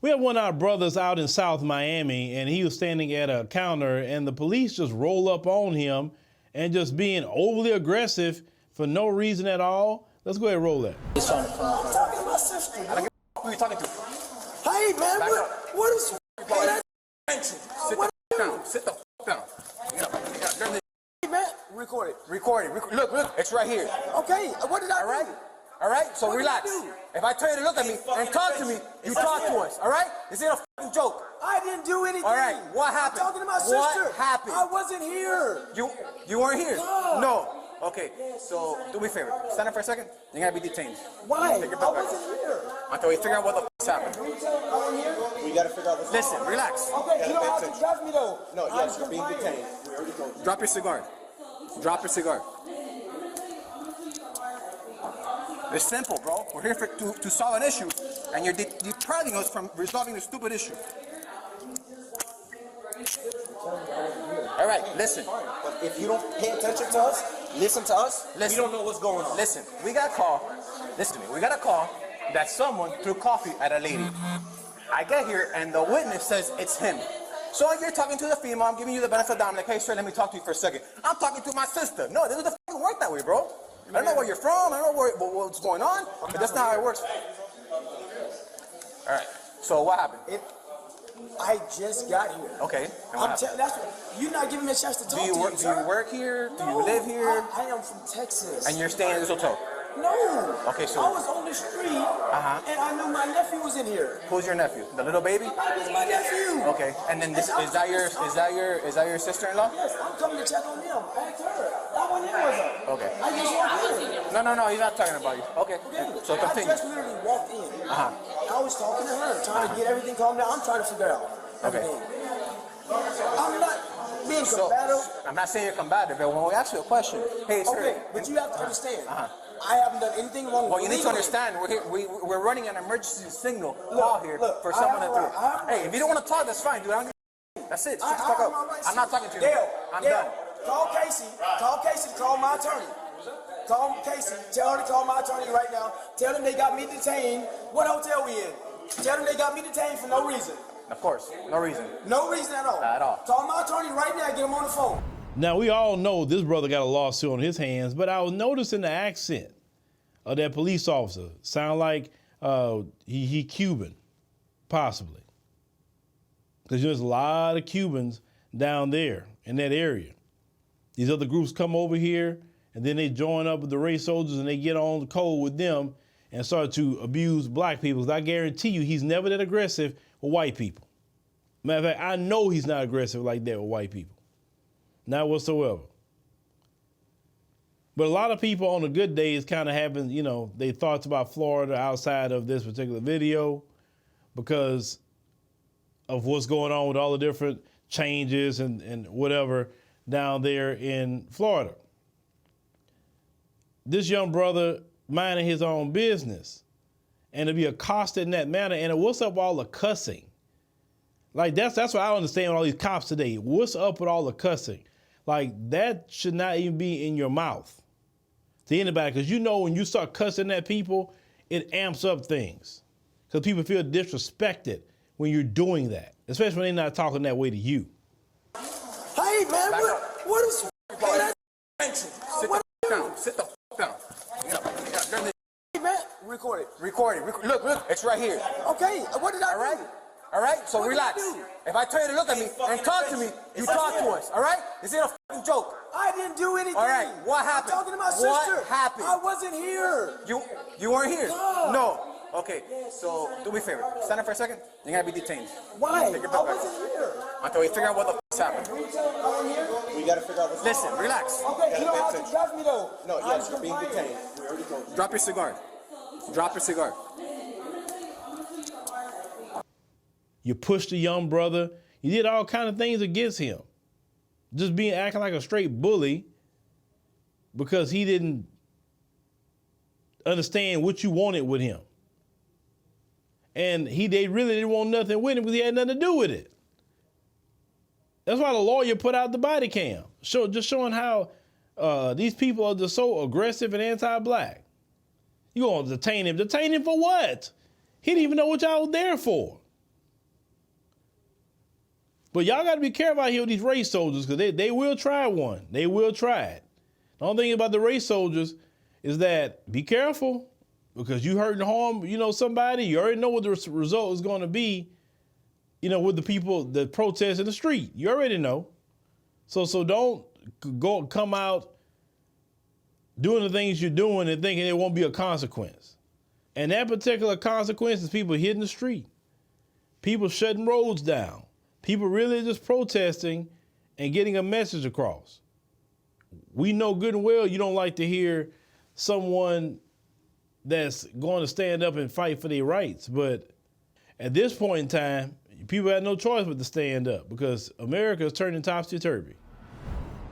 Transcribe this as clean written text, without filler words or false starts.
We have one of our brothers out in South Miami, and he was standing at a counter, and the police just roll up on him and just being overly aggressive for no reason at all. Let's go ahead and roll that. I'm talking to my sister. I don't give a who you talking to. Hey, man, what is... Sit the down. Sit the down. Get up. Hey, man, record it. Record it. Look, it's right here. Okay, what did I do? All right, so What did I relax. do? If I tell you to look at me and talk to me, you talk to us, all right? This ain't a fucking joke. I didn't do anything. All right, what happened? I'm talking to my sister. What happened? I wasn't here. You weren't here? God. No. Okay, so do me a favor. Stand up for a second. You're gonna be detained. Why? Take your I butt back. wasn't here. Until we figure out what the f***'s happened. We gotta figure out what's Listen, relax. Okay, you don't have to judge me though. No, yes, you're being detained. We already told you. Drop your cigar. Drop your cigar. It's simple, bro. We're here to solve an issue, and you're depriving us from resolving the stupid issue. All right, listen. But if you don't pay attention to us, listen to us, we don't know what's going on. Listen, we got a call. Listen to me. We got a call that someone threw coffee at a lady. I get here, and the witness says it's him. So you're talking to the female. I'm giving you the benefit of the doubt. I'm like, hey, sir, let me talk to you for a second. I'm talking to my sister. No, this doesn't fucking work that way, bro. I don't know where you're from. I don't know what's going on, but that's not how it works. All right. So what happened? I just got here. Okay. You're not giving me a chance to talk Do you to work? you, Do sir. you work here? Do No, you live here? I am from Texas. And you're staying in this hotel? No. Okay, so- I was on the street, and I knew my nephew was in here. Who's your nephew? The little baby? It's my nephew. Okay. And then this is that your sister-in-law? Yes, I'm coming to check on him. Ask her. That one here was her. Okay. I just walked in. No, he's not talking about you. Okay. So I continue. just literally walked in. I was talking to her, trying to get everything calmed down. I'm trying to figure out everything. I'm not being combative. I'm not saying you're combative, but when we ask you a question, hey, sir. Okay, but you have to understand. I haven't done anything wrong. Well, you need to understand, we're running an emergency signal call here for someone to do. Hey, if you don't want to talk, that's fine, dude. That's it. Shut the fuck up. I'm not talking to you. I'm done. Call Casey. Call Casey. Call my attorney. Call Casey. Tell her to call my attorney right now. Tell them they got me detained. What hotel we in? Tell them they got me detained for no reason. Of course, no reason. No reason at all. At all. Call my attorney right now. Get him on the phone. Now, we all know this brother got a lawsuit on his hands, but I was noticing the accent of that police officer. Sound like he Cuban, possibly. Because there's a lot of Cubans down there in that area. These other groups come over here, and then they join up with the race soldiers, and they get on the code with them and start to abuse black people. 'Cause I guarantee you he's never that aggressive with white people. Matter of fact, I know he's not aggressive like that with white people. Not whatsoever. But a lot of people on the good days kind of having, their thoughts about Florida outside of this particular video because of what's going on with all the different changes and whatever down there in Florida. This young brother minding his own business and to be accosted in that manner, and what's up with all the cussing? Like that's what I don't understand with all these cops today. What's up with all the cussing? Like that should not even be in your mouth to anybody, because when you start cussing at people, it amps up things. Because people feel disrespected when you're doing that, especially when they're not talking that way to you. Hey, man, what is... Sit the down. Hey, man, record it. Record it. Look, it's right here. Okay, what did I do? All right, so What did I relax. do? If I tell you to look at me and talk to me, you talk to us, all right? This ain't a fucking joke. I didn't do anything. All right, what happened? I'm talking to my sister. What happened? I wasn't here. You weren't here? God. No. Okay, so do me a favor. Stand up for a second. You're gonna be detained. Why? Take your I butt back. wasn't here. Until we figure out what the f***'s happened. We gotta figure out what's Listen, relax. Okay, you don't have to judge me though. No, yes, you're being detained. We already told you. Drop your cigar. Drop your cigar. You pushed the young brother. You did all kind of things against him. Just acting like a straight bully because he didn't understand what you wanted with him. And they really didn't want nothing with him because he had nothing to do with it. That's why the lawyer put out the body cam, just showing how these people are just so aggressive and anti-black. You gonna detain him? Detain him for what? He didn't even know what y'all was there for. But y'all got to be careful out here with these race soldiers because they will try one. They will try it. The only thing about the race soldiers is that be careful because you hurt and harm, somebody. You already know what the result is going to be, with the people that protest in the street. You already know. So don't come out doing the things you're doing and thinking there won't be a consequence. And that particular consequence is people hitting the street, people shutting roads down, people really just protesting and getting a message across. We know good and well you don't like to hear someone that's going to stand up and fight for their rights. But at this point in time, people have no choice but to stand up because America is turning topsy-turvy.